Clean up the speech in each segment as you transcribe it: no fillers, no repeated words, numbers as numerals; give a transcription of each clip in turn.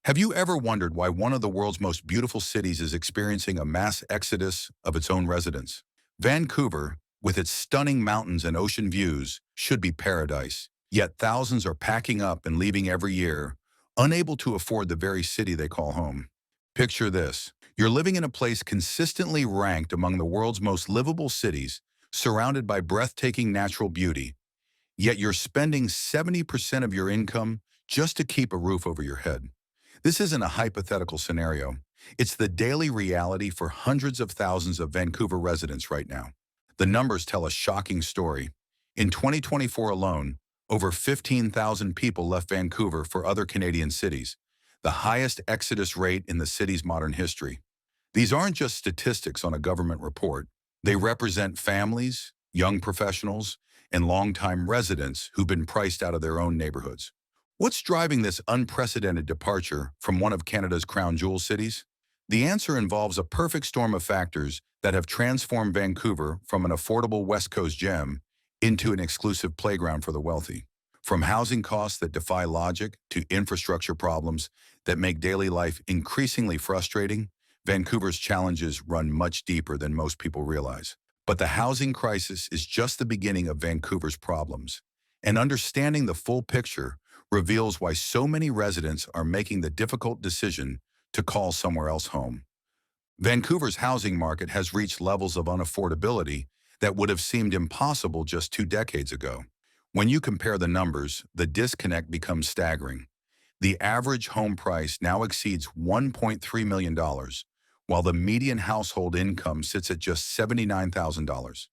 Have you ever wondered why one of the world's most beautiful cities is experiencing a mass exodus of its own residents? Vancouver, with its stunning mountains and ocean views, should be paradise. Yet thousands are packing up and leaving every year, unable to afford the very city they call home. Picture this. You're living in a place consistently ranked among the world's most livable cities, surrounded by breathtaking natural beauty, yet you're spending 70% of your income just to keep a roof over your head. This isn't a hypothetical scenario. It's the daily reality for hundreds of thousands of Vancouver residents right now. The numbers tell a shocking story. In 2024 alone, over 15,000 people left Vancouver for other Canadian cities, the highest exodus rate in the city's modern history. These aren't just statistics on a government report. They represent families, young professionals, and longtime residents who've been priced out of their own neighborhoods. What's driving this unprecedented departure from one of Canada's crown jewel cities? The answer involves a perfect storm of factors that have transformed Vancouver from an affordable West Coast gem into an exclusive playground for the wealthy. From housing costs that defy logic to infrastructure problems that make daily life increasingly frustrating, Vancouver's challenges run much deeper than most people realize. But the housing crisis is just the beginning of Vancouver's problems. And understanding the full picture reveals why so many residents are making the difficult decision to call somewhere else home. Vancouver's housing market has reached levels of unaffordability that would have seemed impossible just 2 decades ago. When you compare the numbers, the disconnect becomes staggering. The average home price now exceeds $1.3 million, while the median household income sits at just $79,000.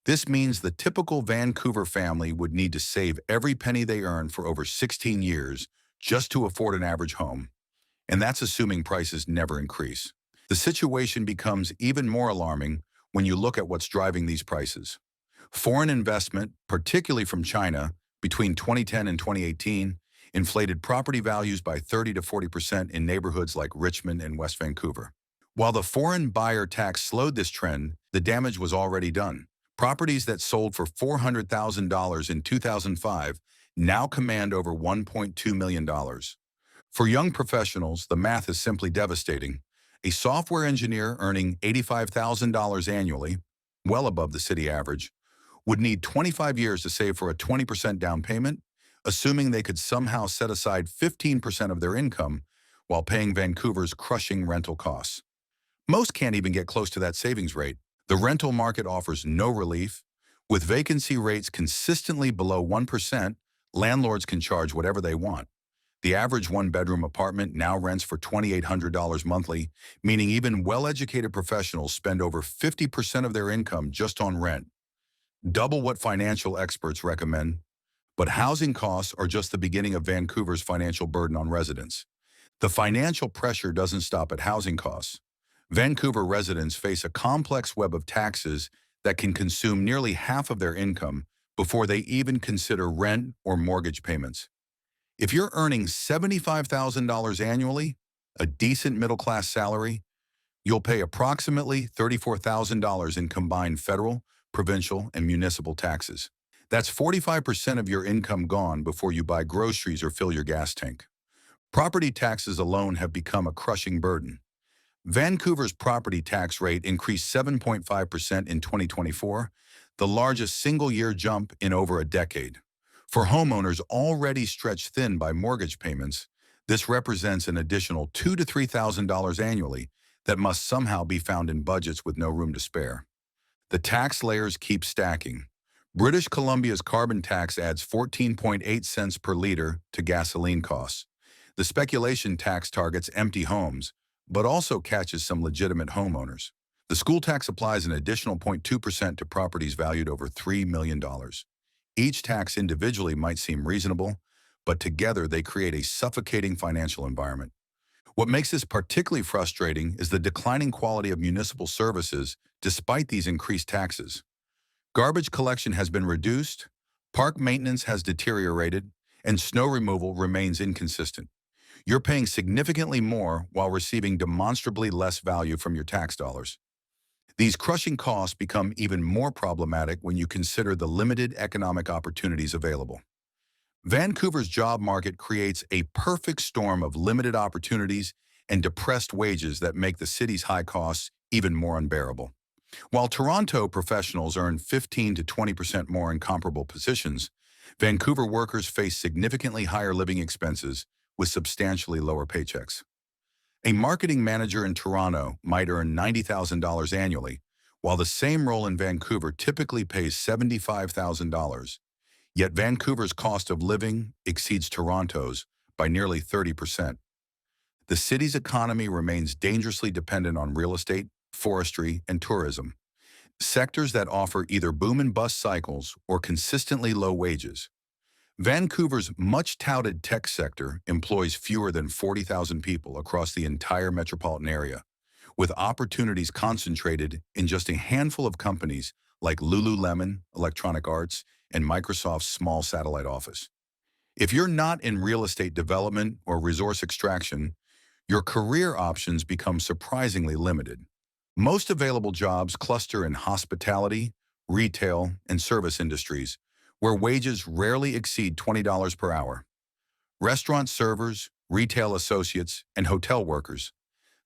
This means the typical Vancouver family would need to save every penny they earn for over 16 years just to afford an average home. And that's assuming prices never increase. The situation becomes even more alarming when you look at what's driving these prices. Foreign investment, particularly from China, between 2010 and 2018, inflated property values by 30 to 40% in neighborhoods like Richmond and West Vancouver. While the foreign buyer tax slowed this trend, the damage was already done. Properties that sold for $400,000 in 2005 now command over $1.2 million. For young professionals, the math is simply devastating. A software engineer earning $85,000 annually, well above the city average, would need 25 years to save for a 20% down payment, assuming they could somehow set aside 15% of their income while paying Vancouver's crushing rental costs. Most can't even get close to that savings rate. The rental market offers no relief. With vacancy rates consistently below 1%, landlords can charge whatever they want. The average one-bedroom apartment now rents for $2,800 monthly, meaning even well-educated professionals spend over 50% of their income just on rent, double what financial experts recommend. But housing costs are just the beginning of Vancouver's financial burden on residents. The financial pressure doesn't stop at housing costs. Vancouver residents face a complex web of taxes that can consume nearly half of their income before they even consider rent or mortgage payments. If you're earning $75,000 annually, a decent middle-class salary, you'll pay approximately $34,000 in combined federal, provincial, and municipal taxes. That's 45% of your income gone before you buy groceries or fill your gas tank. Property taxes alone have become a crushing burden. Vancouver's property tax rate increased 7.5% in 2024, the largest single-year jump in over a decade. For homeowners already stretched thin by mortgage payments, this represents an additional $2,000 to $3,000 annually that must somehow be found in budgets with no room to spare. The tax layers keep stacking. British Columbia's carbon tax adds 14.8 cents per liter to gasoline costs. The speculation tax targets empty homes, but also catches some legitimate homeowners. The school tax applies an additional 0.2% to properties valued over $3 million. Each tax individually might seem reasonable, but together they create a suffocating financial environment. What makes this particularly frustrating is the declining quality of municipal services despite these increased taxes. Garbage collection has been reduced, park maintenance has deteriorated, and snow removal remains inconsistent. You're paying significantly more while receiving demonstrably less value from your tax dollars. These crushing costs become even more problematic when you consider the limited economic opportunities available. Vancouver's job market creates a perfect storm of limited opportunities and depressed wages that make the city's high costs even more unbearable. While Toronto professionals earn 15 to 20% more in comparable positions, Vancouver workers face significantly higher living expenses with substantially lower paychecks. A marketing manager in Toronto might earn $90,000 annually, while the same role in Vancouver typically pays $75,000. Yet Vancouver's cost of living exceeds Toronto's by nearly 30%. The city's economy remains dangerously dependent on real estate, forestry, and tourism, sectors that offer either boom and bust cycles or consistently low wages. Vancouver's much-touted tech sector employs fewer than 40,000 people across the entire metropolitan area, with opportunities concentrated in just a handful of companies like Lululemon, Electronic Arts, and Microsoft's small satellite office. If you're not in real estate development or resource extraction, your career options become surprisingly limited. Most available jobs cluster in hospitality, retail, and service industries, where wages rarely exceed $20 per hour. Restaurant servers, retail associates, and hotel workers,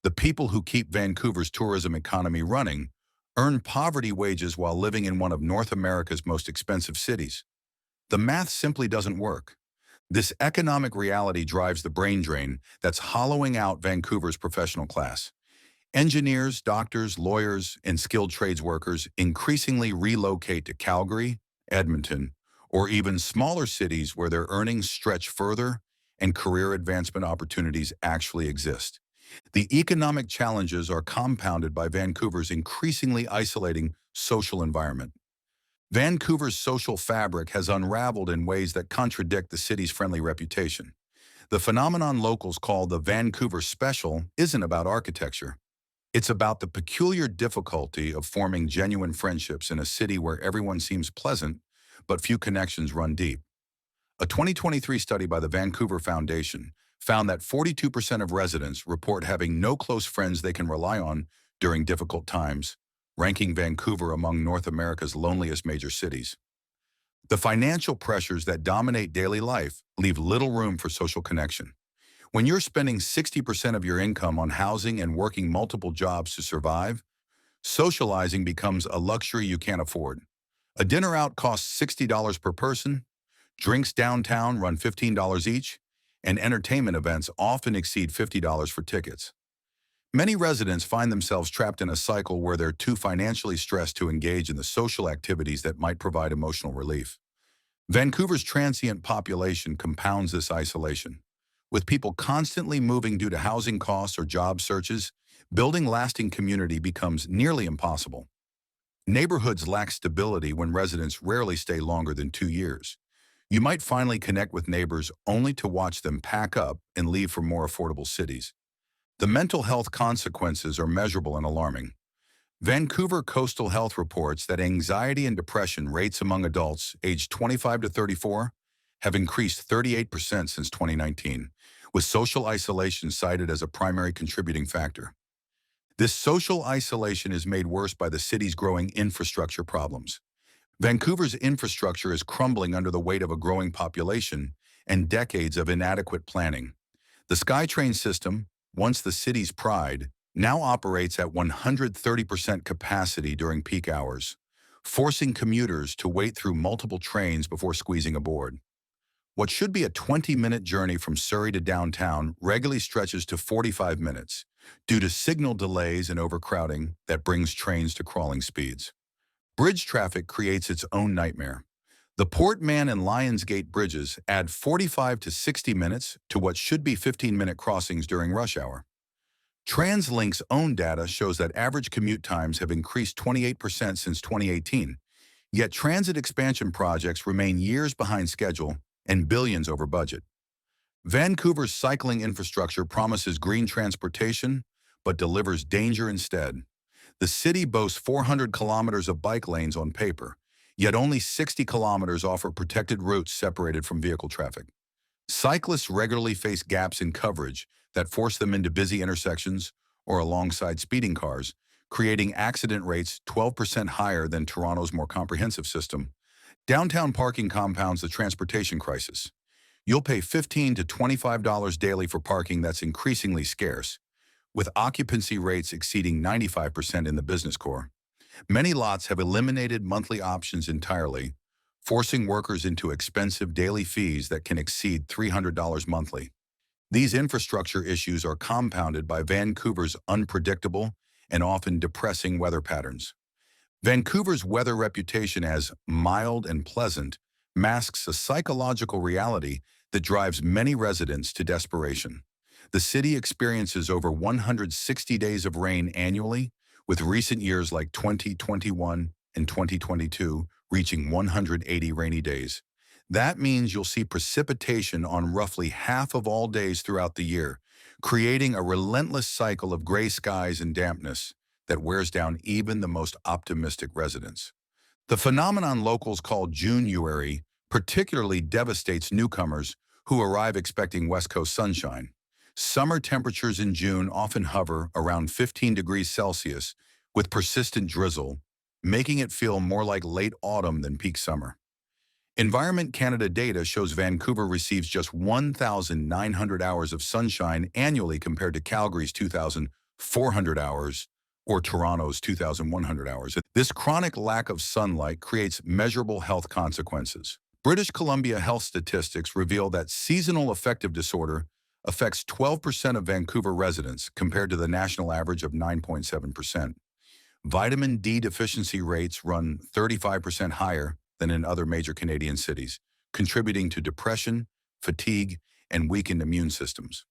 the people who keep Vancouver's tourism economy running, earn poverty wages while living in one of North America's most expensive cities. The math simply doesn't work. This economic reality drives the brain drain that's hollowing out Vancouver's professional class. Engineers, doctors, lawyers, and skilled trades workers increasingly relocate to Calgary, Edmonton, or even smaller cities where their earnings stretch further and career advancement opportunities actually exist. The economic challenges are compounded by Vancouver's increasingly isolating social environment. Vancouver's social fabric has unraveled in ways that contradict the city's friendly reputation. The phenomenon locals call the Vancouver Special isn't about architecture. It's about the peculiar difficulty of forming genuine friendships in a city where everyone seems pleasant, but few connections run deep. A 2023 study by the Vancouver Foundation found that 42% of residents report having no close friends they can rely on during difficult times, ranking Vancouver among North America's loneliest major cities. The financial pressures that dominate daily life leave little room for social connection. When you're spending 60% of your income on housing and working multiple jobs to survive, socializing becomes a luxury you can't afford. A dinner out costs $60 per person, drinks downtown run $15 each, and entertainment events often exceed $50 for tickets. Many residents find themselves trapped in a cycle where they're too financially stressed to engage in the social activities that might provide emotional relief. Vancouver's transient population compounds this isolation. With people constantly moving due to housing costs or job searches, building lasting community becomes nearly impossible. Neighborhoods lack stability when residents rarely stay longer than 2 years. You might finally connect with neighbors only to watch them pack up and leave for more affordable cities. The mental health consequences are measurable and alarming. Vancouver Coastal Health reports that anxiety and depression rates among adults aged 25 to 34 have increased 38% since 2019, with social isolation cited as a primary contributing factor. This social isolation is made worse by the city's growing infrastructure problems. Vancouver's infrastructure is crumbling under the weight of a growing population and decades of inadequate planning. The SkyTrain system, once the city's pride, now operates at 130% capacity during peak hours, forcing commuters to wait through multiple trains before squeezing aboard. What should be a 20-minute journey from Surrey to downtown regularly stretches to 45 minutes due to signal delays and overcrowding that brings trains to crawling speeds. Bridge traffic creates its own nightmare. The Portman and Lionsgate bridges add 45 to 60 minutes to what should be 15-minute crossings during rush hour. TransLink's own data shows that average commute times have increased 28% since 2018, yet transit expansion projects remain years behind schedule and billions over budget. Vancouver's cycling infrastructure promises green transportation, but delivers danger instead. The city boasts 400 kilometers of bike lanes on paper, yet only 60 kilometers offer protected routes separated from vehicle traffic. Cyclists regularly face gaps in coverage that force them into busy intersections or alongside speeding cars, creating accident rates 12% higher than Toronto's more comprehensive system. Downtown parking compounds the transportation crisis. You'll pay $15 to $25 daily for parking that's increasingly scarce, with occupancy rates exceeding 95% in the business core. Many lots have eliminated monthly options entirely, forcing workers into expensive daily fees that can exceed $300 monthly. These infrastructure issues are compounded by Vancouver's unpredictable and often depressing weather patterns. Vancouver's weather reputation as mild and pleasant masks a psychological reality that drives many residents to desperation. The city experiences over 160 days of rain annually, with recent years like 2021 and 2022 reaching 180 rainy days. That means you'll see precipitation on roughly half of all days throughout the year, creating a relentless cycle of gray skies and dampness that wears down even the most optimistic residents. The phenomenon locals call Junuary particularly devastates newcomers who arrive expecting West Coast sunshine. Summer temperatures in June often hover around 15 degrees Celsius with persistent drizzle, making it feel more like late autumn than peak summer. Environment Canada data shows Vancouver receives just 1,900 hours of sunshine annually compared to Calgary's 2,400 hours or Toronto's 2,100 hours. This chronic lack of sunlight creates measurable health consequences. British Columbia health statistics reveal that seasonal affective disorder affects 12% of Vancouver residents compared to the national average of 9.7%. Vitamin D deficiency rates run 35% higher than in other major Canadian cities, contributing to depression, fatigue, and weakened immune systems.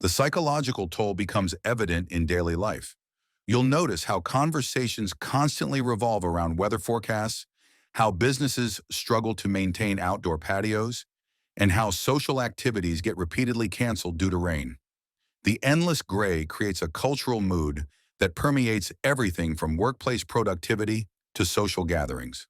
The psychological toll becomes evident in daily life. You'll notice how conversations constantly revolve around weather forecasts, how businesses struggle to maintain outdoor patios, and how social activities get repeatedly canceled due to rain. The endless gray creates a cultural mood that permeates everything from workplace productivity to social gatherings.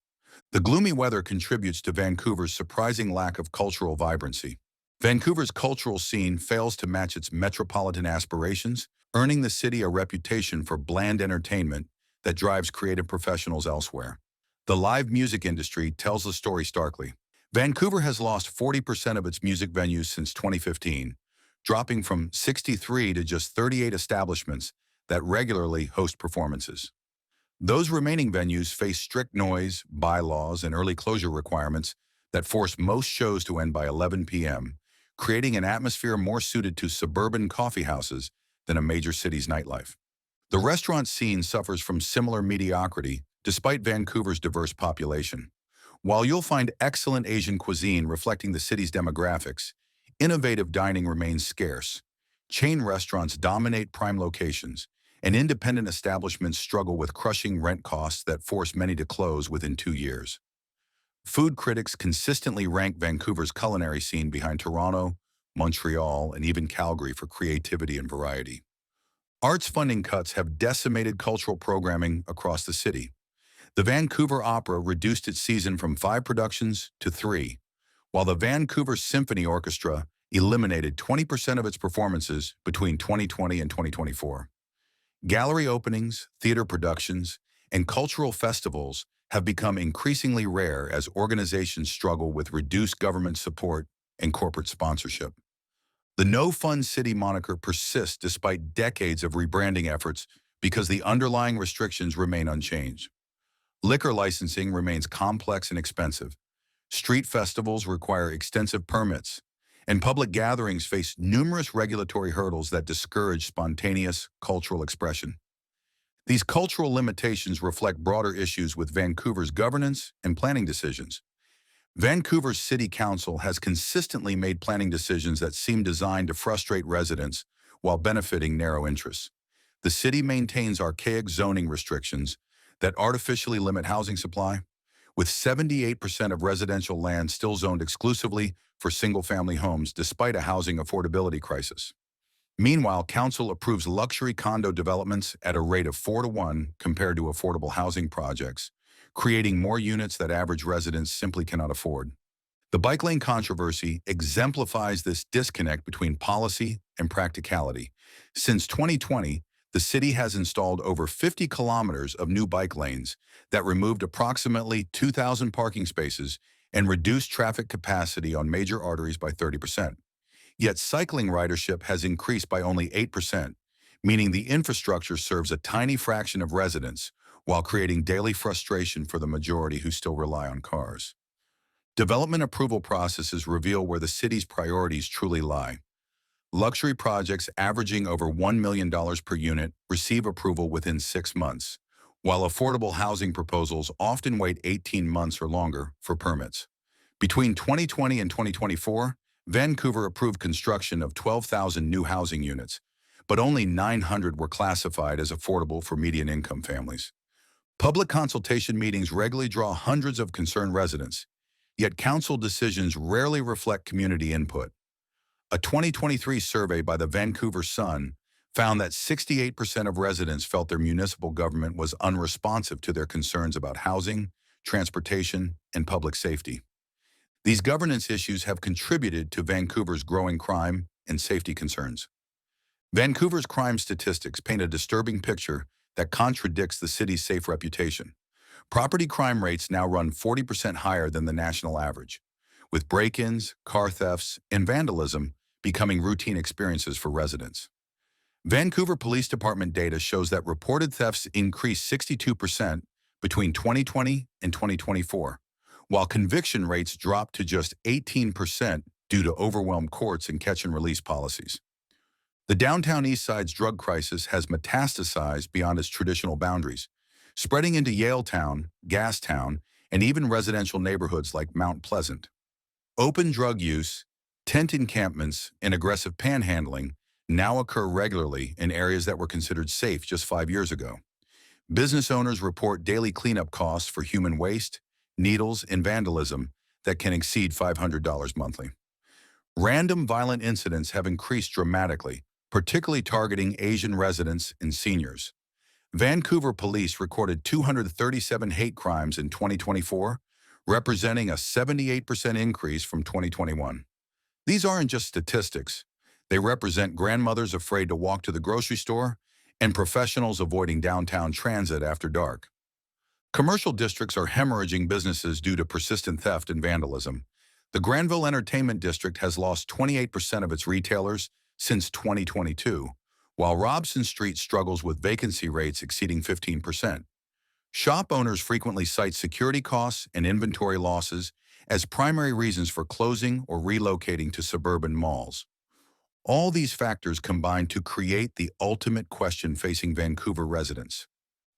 The gloomy weather contributes to Vancouver's surprising lack of cultural vibrancy. Vancouver's cultural scene fails to match its metropolitan aspirations, earning the city a reputation for bland entertainment that drives creative professionals elsewhere. The live music industry tells the story starkly. Vancouver has lost 40% of its music venues since 2015, dropping from 63 to just 38 establishments that regularly host performances. Those remaining venues face strict noise, bylaws, and early closure requirements that force most shows to end by 11 p.m., creating an atmosphere more suited to suburban coffee houses than a major city's nightlife. The restaurant scene suffers from similar mediocrity despite Vancouver's diverse population. While you'll find excellent Asian cuisine reflecting the city's demographics, innovative dining remains scarce. Chain restaurants dominate prime locations, and independent establishments struggle with crushing rent costs that force many to close within 2 years. Food critics consistently rank Vancouver's culinary scene behind Toronto, Montreal, and even Calgary for creativity and variety. Arts funding cuts have decimated cultural programming across the city. The Vancouver Opera reduced its season from 5 productions to 3, while the Vancouver Symphony Orchestra eliminated 20% of its performances between 2020 and 2024. Gallery openings, theater productions, and cultural festivals have become increasingly rare as organizations struggle with reduced government support and corporate sponsorship. The no-fun city moniker persists despite decades of rebranding efforts because the underlying restrictions remain unchanged. Liquor licensing remains complex and expensive. Street festivals require extensive permits, and public gatherings face numerous regulatory hurdles that discourage spontaneous cultural expression. These cultural limitations reflect broader issues with Vancouver's governance and planning decisions. Vancouver's City Council has consistently made planning decisions that seem designed to frustrate residents while benefiting narrow interests. The city maintains archaic zoning restrictions that artificially limit housing supply, with 78% of residential land still zoned exclusively for single-family homes despite a housing affordability crisis. Meanwhile, council approves luxury condo developments at a rate of 4 to 1 compared to affordable housing projects, creating more units that average residents simply cannot afford. The bike lane controversy exemplifies this disconnect between policy and practicality. Since 2020, the city has installed over 50 kilometers of new bike lanes that removed approximately 2,000 parking spaces and reduced traffic capacity on major arteries by 30%. Yet cycling ridership has increased by only 8%, meaning the infrastructure serves a tiny fraction of residents while creating daily frustration for the majority who still rely on cars. Development approval processes reveal where the city's priorities truly lie. Luxury projects averaging over $1 million per unit receive approval within 6 months, while affordable housing proposals often wait 18 months or longer for permits. Between 2020 and 2024, Vancouver approved construction of 12,000 new housing units, but only 900 were classified as affordable for median-income families. Public consultation meetings regularly draw hundreds of concerned residents, yet council decisions rarely reflect community input. A 2023 survey by the Vancouver Sun found that 68% of residents felt their municipal government was unresponsive to their concerns about housing, transportation, and public safety. These governance issues have contributed to Vancouver's growing crime and safety concerns. Vancouver's crime statistics paint a disturbing picture that contradicts the city's safe reputation. Property crime rates now run 40% higher than the national average, with break-ins, car thefts, and vandalism becoming routine experiences for residents. Vancouver Police Department data shows that reported thefts increased 62% between 2020 and 2024, while conviction rates dropped to just 18% due to overwhelmed courts and catch-and-release policies. The downtown East Side's drug crisis has metastasized beyond its traditional boundaries, spreading into Yaletown, Gastown, and even residential neighborhoods like Mount Pleasant. Open drug use, tent encampments, and aggressive panhandling now occur regularly in areas that were considered safe just 5 years ago. Business owners report daily cleanup costs for human waste, needles, and vandalism that can exceed $500 monthly. Random violent incidents have increased dramatically, particularly targeting Asian residents and seniors. Vancouver police recorded 237 hate crimes in 2024, representing a 78% increase from 2021. These aren't just statistics. They represent grandmothers afraid to walk to the grocery store and professionals avoiding downtown transit after dark. Commercial districts are hemorrhaging businesses due to persistent theft and vandalism. The Granville Entertainment District has lost 28% of its retailers since 2022, while Robson Street struggles with vacancy rates exceeding 15%. Shop owners frequently cite security costs and inventory losses as primary reasons for closing or relocating to suburban malls. All these factors combine to create the ultimate question facing Vancouver residents.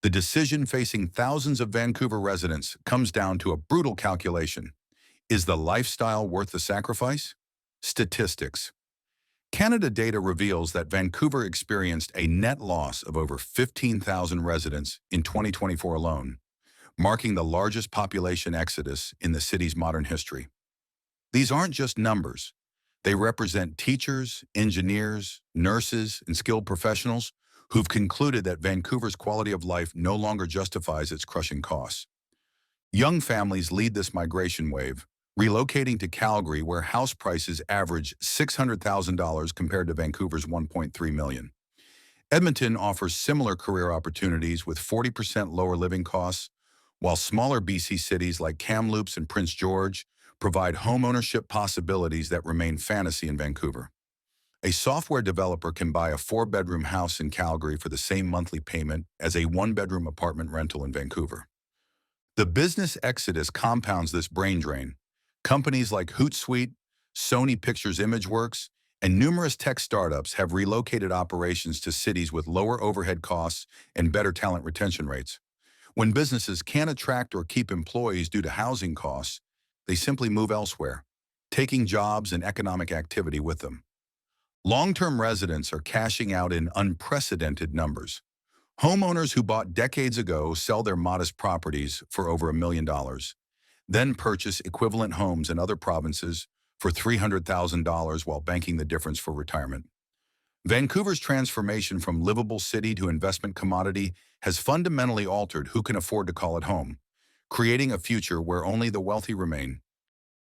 The decision facing thousands of Vancouver residents comes down to a brutal calculation. Is the lifestyle worth the sacrifice? Statistics. Canada data reveals that Vancouver experienced a net loss of over 15,000 residents in 2024 alone, marking the largest population exodus in the city's modern history. These aren't just numbers. They represent teachers, engineers, nurses, and skilled professionals who've concluded that Vancouver's quality of life no longer justifies its crushing costs. Young families lead this migration wave, relocating to Calgary where house prices average $600,000 compared to Vancouver's $1.3 million. Edmonton offers similar career opportunities with 40% lower living costs, while smaller BC cities like Kamloops and Prince George provide homeownership possibilities that remain fantasy in Vancouver. A software developer can buy a 4-bedroom house in Calgary for the same monthly payment as a 1-bedroom apartment rental in Vancouver. The business exodus compounds this brain drain. Companies like Hootsuite, Sony Pictures Imageworks, and numerous tech startups have relocated operations to cities with lower overhead costs and better talent retention rates. When businesses can't attract or keep employees due to housing costs, they simply move elsewhere, taking jobs and economic activity with them. Long-term residents are cashing out in unprecedented numbers. Homeowners who bought decades ago sell their modest properties for over $1 million, then purchase equivalent homes in other provinces for $300,000 while banking the difference for retirement. Vancouver's transformation from livable city to investment commodity has fundamentally altered who can afford to call it home, creating a future where only the wealthy remain.